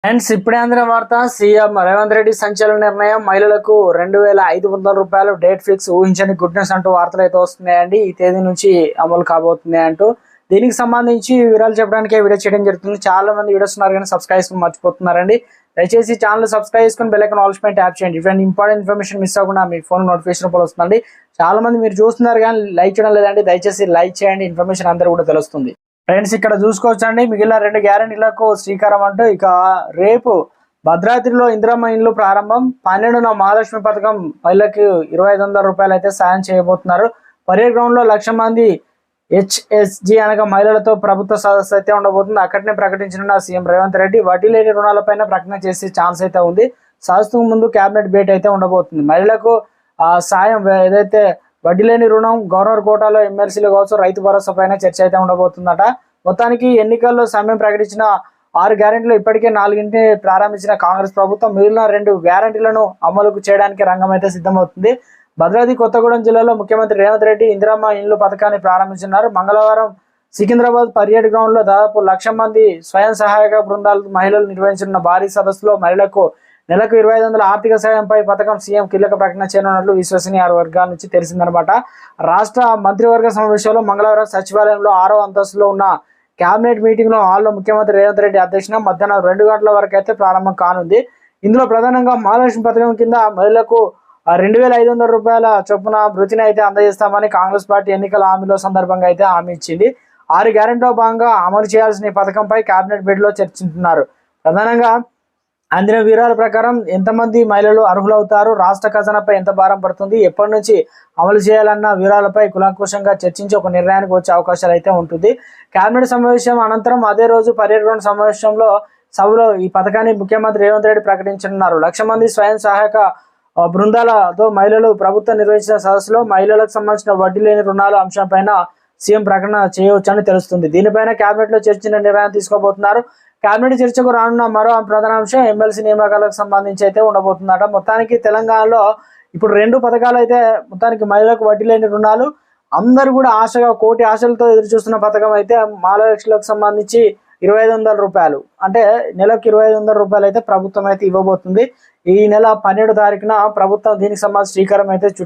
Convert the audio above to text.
Friends ఇప్పుడే అందిన వార్త. సీఎం రేవంత్ రెడ్డి సంచలన నిర్ణయం. మహిళలకు 2,500 రూపాయలు డేట్ ఫిక్స్, ఊహించని గుడ్ న్యూస్ అంటూ వార్తలు అయితే వస్తున్నాయండి. ఈ తేదీ నుంచి అమలు కాబోతున్నాయి అంటూ. దీనికి సంబంధించి వివరాలు చెప్పడానికి వీడియో చేయడం జరుగుతుంది. చాలా మంది వీడియోస్ ఉన్నారు కానీ సబ్స్క్రైబ్ చేసుకుని మర్చిపోతున్నారండి. దయచేసి ఛానల్ సబ్స్క్రైబ్ చేసుకుని బెల్ ఐకాన్ ఆల్ పైన ట్యాప్ చేయండి. ఇటువంటి ఇంపార్టెంట్ ఇన్ఫర్మేషన్ మిస్ అవ్వకుండా మీ ఫోన్ నోటిఫికేషన్ రూపంలో వస్తుందండి. చాలా మంది మీరు చూస్తున్నారు కానీ లైక్ చేయడం లేదండి. దయచేసి లైక్ చేయండి, ఇన్ఫర్మేషన్ అందరూ కూడా తెలుస్తుంది. ఫ్రెండ్స్ ఇక్కడ చూసుకోవచ్చండి, మిగిలిన 2 గ్యారెంటీలకు శ్రీకారం అంటూ. ఇక రేపు భద్రాద్రిలో ఇందిరమ్మ ఇండ్లు ప్రారంభం. 12న మహాలక్ష్మి పథకం మహిళలకు 2,500 రూపాయలు అయితే సాయం చేయబోతున్నారు. పరేడ్ గ్రౌండ్ లో 1,00,000 మంది హెచ్ఎస్జి అనగా మహిళలతో ప్రభుత్వ సదస్సు అయితే ఉండబోతుంది. అక్కడనే ప్రకటించిన సీఎం రేవంత్ రెడ్డి వడ్డీ లేని రుణాలపైన ప్రకటన చేసే ఛాన్స్ అయితే ఉంది. సదస్సుకు ముందు కేబినెట్ భేటీ అయితే ఉండబోతుంది. మహిళలకు సాయం ఏదైతే వడ్డీ లేని రుణం, గవర్నర్ కోటాలో ఎమ్మెల్సీలు కావచ్చు, రైతు భరోసా పైన చర్చ అయితే ఉండబోతుందట. మొత్తానికి ఎన్నికల్లో సమయం ప్రకటించిన 6 గ్యారెంటీలు ఇప్పటికే 4 ప్రారంభించిన కాంగ్రెస్ ప్రభుత్వం మిగిలిన 2 గ్యారెంటీలను అమలుకు చేయడానికి రంగం అయితే సిద్ధమవుతుంది. భద్రాద్రి కొత్తగూడెం జిల్లాలో ముఖ్యమంత్రి రేవంత్ రెడ్డి ఇందిరమ్మ ఇండ్లు పథకాన్ని ప్రారంభించున్నారు. మంగళవారం సికింద్రాబాద్ పర్యాటక గ్రౌండ్ లో దాదాపు 1,00,000 మంది స్వయం సహాయక బృందాలు మహిళలు నిర్వహించిన భారీ సదస్సులో మహిళలకు నెలకు 2,500 ఆర్థిక సాయంపై పథకం సీఎం కీలక ప్రకటన చేయనున్నట్లు విశ్వసనీయ వర్గాల నుంచి తెలిసిందనమాట. రాష్ట్ర మంత్రివర్గ సమావేశంలో మంగళవారం సచివాలయంలో 6వ అంతస్తులో ఉన్న కేబినెట్ మీటింగ్ లో హాల్లో ముఖ్యమంత్రి రేవంత్ రెడ్డి అధ్యక్షన మధ్యాహ్నం 2 గంటల వరకు అయితే ప్రారంభం కానుంది. ఇందులో ప్రధానంగా మహాలక్ష్మి పథకం కింద మహిళలకు 2,500 రూపాయల చొప్పున భృతిని అయితే అందజేస్తామని కాంగ్రెస్ పార్టీ ఎన్నికల హామీలో సందర్భంగా అయితే హామీ ఇచ్చింది. 6 గ్యారెంటీలో భాగంగా అమలు చేయాల్సిన ఈ పథకంపై కేబినెట్ భేటీలో చర్చించుతున్నారు. ప్రధానంగా అందిన వివరాల ప్రకారం ఎంతమంది మహిళలు అర్హులవుతారు, రాష్ట్ర ఖజానాపై ఎంత భారం పడుతుంది, ఎప్పటి నుంచి అమలు చేయాలన్న వివరాలపై కులంకుశంగా చర్చించి ఒక నిర్ణయానికి వచ్చే అవకాశాలు అయితే ఉంటుంది. కేబినెట్ సమావేశం అనంతరం అదే రోజు పర్యటన గ్రౌండ్ సభలో ఈ పథకాన్ని ముఖ్యమంత్రి రేవంత్ రెడ్డి ప్రకటించనున్నారు. 1,00,000 మంది స్వయం సహాయక బృందాలతో మహిళలు ప్రభుత్వం నిర్వహించిన సదస్సులో మహిళలకు సంబంధించిన వడ్డీ లేని రుణాల అంశంపైన సీఎం ప్రకటన చేయవచ్చని తెలుస్తుంది. దీనిపైన కేబినెట్ లో చర్చించిన నిర్ణయం తీసుకోబోతున్నారు. కేబినెట్ చర్చకు రానున్న మరో ప్రధాన అంశం ఎమ్మెల్సీ నియామకాలకు సంబంధించి అయితే ఉండబోతుందట. మొత్తానికి తెలంగాణలో ఇప్పుడు 2 పథకాలు అయితే, మొత్తానికి మహిళలకు వడ్డీ లేని రుణాలు, అందరూ కూడా ఆశగా కోటి ఆశలతో ఎదురు చూస్తున్న పథకం అయితే మహాలక్ష్మిలకు సంబంధించి 2,500 రూపాయలు, అంటే నెలకు 2,500 రూపాయలు అయితే ప్రభుత్వం అయితే ఇవ్వబోతుంది. ఈ నెల 12వ తారీఖున ప్రభుత్వం దీనికి సంబంధించి శ్రీకారం అయితే